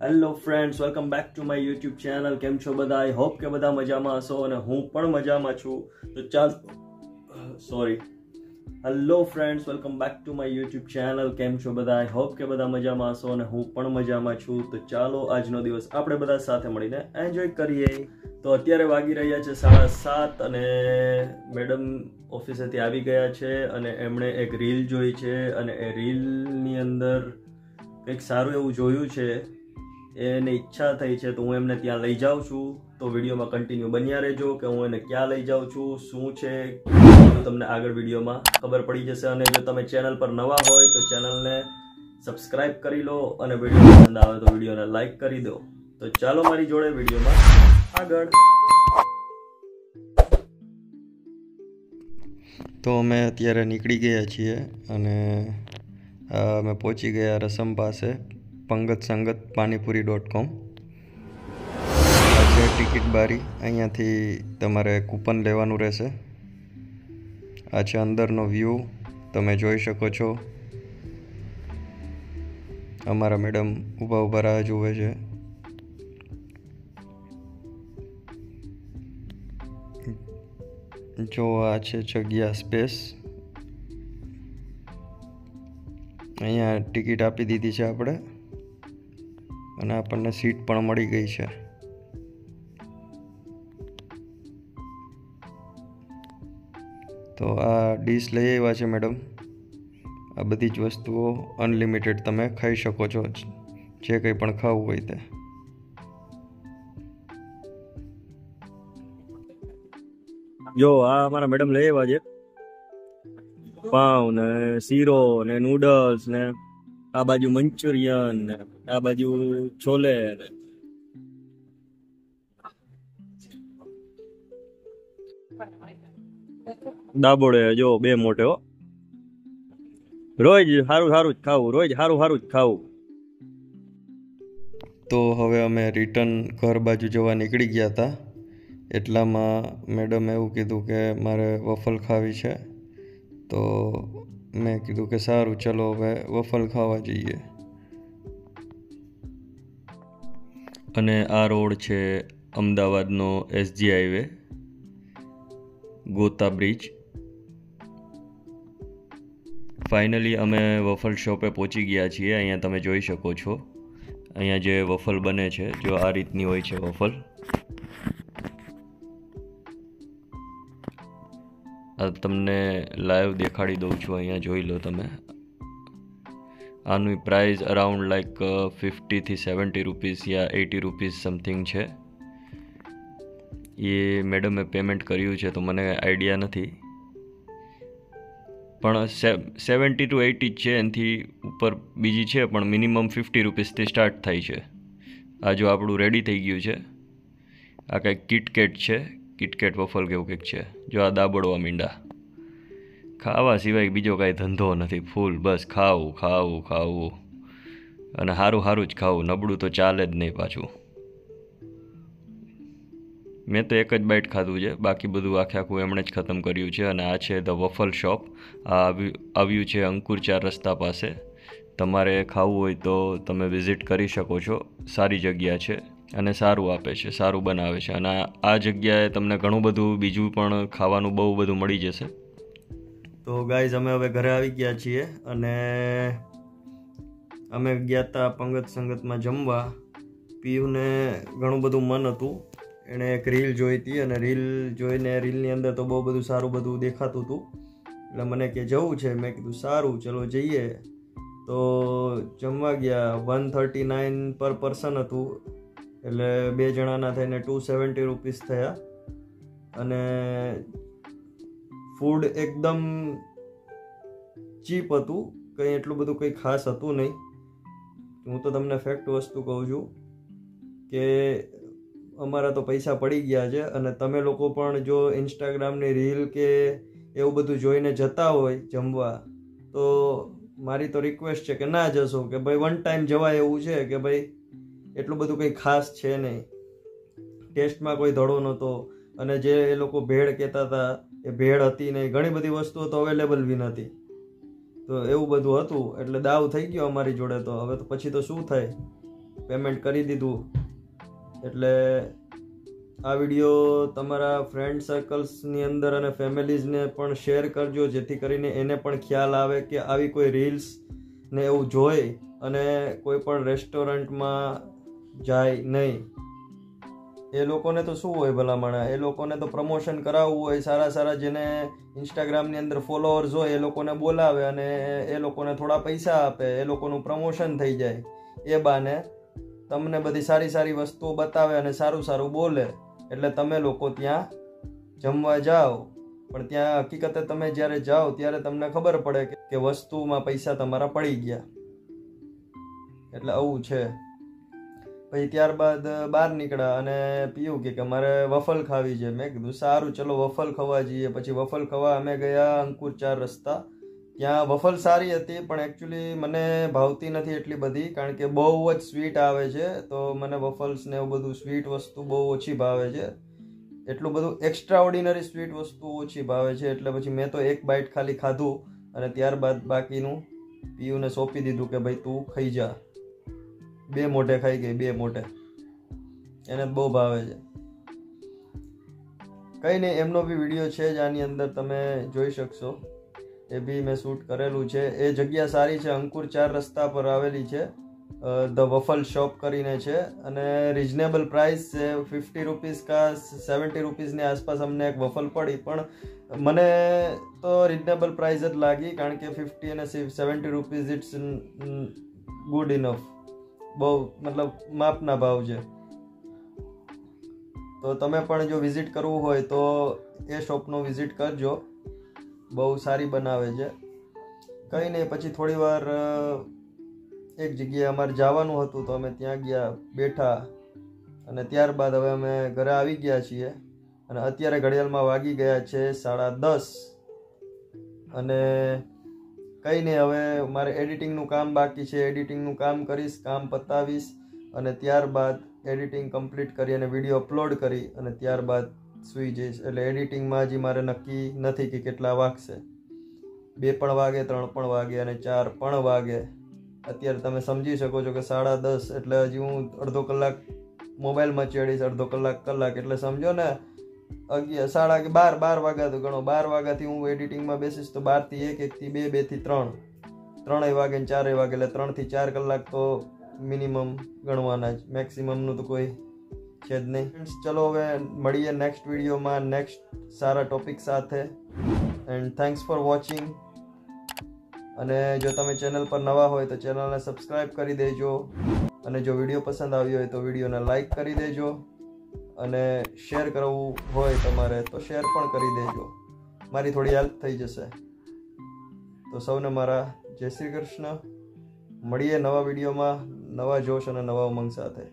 Hello friends, welcome back to my YouTube channel. કેમ છો બધા? આઈ હોપ કે બધા મજામાં હશો અને હું પણ મજામાં છું. Hello friends, welcome back to my YouTube channel. કેમ છો બધા? આઈ હોપ કે બધા મજામાં હશો અને હું પણ મજામાં છું. તો ચાલો આજનો દિવસ આપણે બધા સાથે મળીને એન્જોય કરીએ. તો અત્યારે વાગી રહ્યા છે 7:30 અને મેડમ ઓફિસેથી આવી ગયા છે અને એમણે એક રીલ જોઈ છે અને એ રીલની અંદર કંઈક સારું એવું જોયું છે. એને ઈચ્છા થઈ છે તો હું એમને ત્યાં લઈ જાઉં છું. તો વિડીયોમાં કન્ટિન્યુ બન્યા રહેજો કે હું એને ક્યાં લઈ જાઉં છું, શું છે, બધું તમને આગળ વિડીયોમાં ખબર પડી જશે. અને જો તમે ચેનલ પર નવા હોય તો ચેનલને સબસ્ક્રાઇબ કરી લો અને વિડીયો પસંદ આવે તો વિડીયોને લાઈક કરી દો. તો ચાલો મારી જોડે વિડીયોમાં આગળ. તો અમે અત્યારે નીકળી ગયા છીએ અને અમે પહોંચી ગયા રસમ પાસે પંગત પાણીપુરી.com. આ છે ટિકિટ બારી. અહીંયાથી તમારે કૂપન લેવાનું રહેશે. આ છે અંદરનો વ્યૂ, તમે જોઈ શકો છો. અમારા મેડમ ઊભા રાહ જુએ છે. જો આ છે જગ્યા, સ્પેસ. અહીંયા ટિકિટ આપી દીધી છે આપણે અને આપણને સીટ પણ મળી ગઈ છે. તો આ ડીશ લઈ આવ્યા છે મેડમ. આ બધી જ વસ્તુઓ અનલિમિટેડ તમે ખાઈ શકો છો, જે કંઈ પણ ખાવું હોય તે. જો આ અમારા મેડમ લઈ આવ્યા છે પાવ ને શીરો ને નૂડલ્સ ને આ બાજુ મંચુરિયન ને આ બાજુ છોલે ને દાબોડે. જો બે મોટે હો. રોજ સારું જ ખાવું. તો હવે અમે રિટર્ન ઘર બાજુ જવા નીકળી ગયા હતા. એટલામાં મેડમે એવું કીધું કે મારે વફલ ખાવી છે. તો મેં કીધું કે સારું, ચલો હવે વફલ ખાવા જઈએ. અને આ રોડ છે અમદાવાદનો SG હાઈવે, ગોતા બ્રિજ. ફાઇનલી અમે વફલ શોપે પહોંચી ગયા છીએ. અહીંયા તમે જોઈ શકો છો. અહીંયા જે વફલ બને છે, જો આ રીતની હોય છે વફલ. આ તમને લાઈવ દેખાડી દઉં છું. અહીંયા જોઈ લો તમે. આનું પ્રાઇસ અરાઉન્ડ લાઈક 50 થી 70 રૂપીસ યા 80 રૂપીસ સમથિંગ છે. એ મેડમે પેમેન્ટ કર્યું છે તો મને આઈડિયા નથી, પણ 70 to 80 જ છે. એનાથી ઉપર બીજી છે પણ મિનિમમ 50 રૂપીસથી સ્ટાર્ટ થાય છે. આ જો આપણું રેડી થઈ ગયું છે. આ કંઈક કિટકેટ છે, કિટકેટ વફલ કેવું કંઈક છે. જો આ દાબડવા મીંડા. ખાવા સિવાય બીજો કાંઈ ધંધો નથી. ફૂલ બસ ખાવું અને સારું જ ખાવું. નબળું તો ચાલે જ નહીં પાછું. મેં તો એક જ બાઇટ ખાધું છે, બાકી બધું આખું એમણે જ ખતમ કર્યું છે. અને આ છે ધ વફલ શોપ. આ આવ્યું છે અંકુર 4 રસ્તા પાસે. તમારે ખાવું હોય તો તમે વિઝિટ કરી શકો છો. સારી જગ્યા છે અને સારું આપે છે, સારું બનાવે છે. અને આ જગ્યાએ તમને ઘણું બધું બીજું પણ ખાવાનું બહુ બધું મળી જશે. તો ગાઈઝ, અમે હવે ઘરે આવી ગયા છીએ અને અમે ગયા હતા પંગત સંગતમાં જમવા. પીયુને ઘણું બધું મન હતું. એણે એક રીલ જોઈ હતી અને રીલ જોઈને રીલની અંદર તો બહુ બધું સારું બધું દેખાતું હતું. એટલે મને કે જવું છે. મેં કીધું સારું, ચલો જઈએ. તો જમવા ગયા. 139 પર પર્સન હતું, એટલે 2 જણાના થઈને 270 રૂપીસ થયા. અને ફૂડ એકદમ ચીપ હતું, કંઈ એટલું બધું કંઈ ખાસ હતું નહીં. હું તો તમને ફેક્ટ વસ્તુ કહું છું કે અમારા તો પૈસા પડી ગયા છે. અને તમે લોકો પણ જો ઇન્સ્ટાગ્રામની રીલ કે એવું બધું જોઈને જતા હોય જમવા, તો મારી તો રિક્વેસ્ટ છે કે ના જશો. કે ભાઈ વન ટાઈમ જવાય એવું છે કે ભાઈ એટલું બધું કંઈ ખાસ છે નહીં. ટેસ્ટમાં કોઈ ધડો નહોતો. અને જે એ લોકો ભેળ કહેતા હતા એ ભેળ હતી નહીં. ઘણી બધી વસ્તુઓ તો અવેલેબલ બી નથી. તો એવું બધું હતું એટલે દાવ થઈ ગયો અમારી જોડે. તો હવે તો પછી તો શું થાય. પેમેન્ટ કરી દીધું. એટલે આ વિડીયો તમારા ફ્રેન્ડ સર્કલ્સની અંદર અને ફેમિલીઝને પણ શેર કરજો, જેથી કરીને એને પણ ખ્યાલ આવે કે આવી કોઈ રીલ્સ ને એવું જોઈ અને કોઈ પણ રેસ્ટોરન્ટમાં જાય નહીં. એ લોકોને તો શું હોય ભલામણા, એ લોકોને તો પ્રમોશન કરાવવું હોય. સારા સારા જેને ઇન્સ્ટાગ્રામની અંદર ફોલોઅર્સ હોય એ લોકોને બોલાવે અને એ લોકોને થોડા પૈસા આપે, એ લોકોનું પ્રમોશન થઈ જાય. એ બાને તમને બધી સારી સારી વસ્તુઓ બતાવે અને સારું સારું બોલે, એટલે તમે લોકો ત્યાં જમવા જાઓ. પણ ત્યાં હકીકતે તમે જ્યારે જાઓ ત્યારે તમને ખબર પડે કે વસ્તુમાં પૈસા તમારા પડી ગયા. એટલે આવું છે. પછી ત્યારબાદ બહાર નીકળ્યા અને પીયું કે મારે વફલ ખાવી છે. મેં કીધું સારું ચલો વફલ ખાવા જઈએ. પછી વફલ ખાવા અમે ગયા અંકુર 4 રસ્તા. ત્યાં વફલ સારી હતી, પણ એકચ્યુઅલી મને ભાવતી નથી એટલી બધી, કારણ કે બહુ જ સ્વીટ આવે છે. તો મને વફલ્સ ને એવું બધું સ્વીટ વસ્તુ બહુ ઓછી ભાવે છે. એટલું બધું એક્સ્ટ્રા ઓર્ડિનરી સ્વીટ વસ્તુ ઓછી ભાવે છે. એટલે પછી મેં તો એક બાઇટ ખાલી ખાધું અને ત્યારબાદ બાકીનું પીયુને સોંપી દીધું કે ભાઈ તું ખાઈ જા. 2 મોઢે ખાઈ ગઈ, 2 મોઢે. એને બહુ ભાવે છે. કંઈ નહીં, એમનો બી વિડીયો છે જ આની અંદર, તમે જોઈ શકશો. એ બી મેં શૂટ કરેલું છે. એ જગ્યા સારી છે, અંકુર 4 રસ્તા પર આવેલી છે. ધ વફલ શોપ કરીને છે અને રિઝનેબલ પ્રાઇસ છે. 50 રૂપીસ કા 70 રૂપીસની આસપાસ અમને એક વફલ પડી, પણ મને તો રિઝનેબલ પ્રાઇસ જ લાગી, કારણ કે 50 અને 70 રૂપીસ ઇટ્સ ગુડ ઇનફ. બહુ મતલબ માપના ભાવ છે. તો તમે પણ જો વિઝિટ કરવું હોય તો એ શોપનો વિઝિટ કરજો. બહુ સારી બનાવે છે. કંઈ નહીં, પછી થોડી વાર એક જગ્યાએ અમારે જવાનું હતું તો અમે ત્યાં ગયા, બેઠા અને ત્યારબાદ હવે અમે ઘરે આવી ગયા છીએ. અને અત્યારે ઘડિયાળમાં વાગી ગયા છે 10:30. અને કંઈ નહીં, હવે મારે એડિટિંગનું કામ બાકી છે. એડિટિંગનું કામ કરીશ, કામ પતાવીશ અને ત્યારબાદ એડિટિંગ કમ્પ્લીટ કરી અને વિડીયો અપલોડ કરી અને ત્યારબાદ સૂઈ જઈશ. એટલે એડિટિંગમાં હજી મારે નક્કી નથી કે કેટલા વાગશે. 2 પણ વાગે, 3 પણ વાગે અને 4 પણ વાગે. અત્યારે તમે સમજી શકો છો કે 10:30, એટલે હજી હું અડધો કલાક મોબાઈલમાં ચડીશ, અડધો કલાક એટલે સમજો ને 11, 12 વાગ્યા તો ગણો. 12 વાગ્યાથી હું એડિટિંગમાં બેસીશ તો 12 થી 1, 1 થી 2, 2 થી 3, 3 વાગે ને 4 વાગે, એટલે 3 થી 4 કલાક તો મિનિમમ ગણવાના જ. મેક્સિમમનું તો કોઈ છે જ નહીં. ચલો હવે મળીએ નેક્સ્ટ વિડીયોમાં નેક્સ્ટ સારા ટોપિક સાથે. And thanks for watching. અને જો તમે ચેનલ પર નવા હોય તો ચેનલને સબસ્ક્રાઈબ કરી દેજો. અને જો વિડીયો પસંદ આવ્યો હોય તો વિડીયોને લાઈક કરી દેજો. અને શેર કરવું હોય તમારે તો શેર પણ કરી દેજો. મારી થોડી હેલ્પ થઈ જશે. તો સૌને મારા જય શ્રી કૃષ્ણ. મળીએ નવા વિડીયોમાં નવા જોશ અને નવા ઉમંગ સાથે.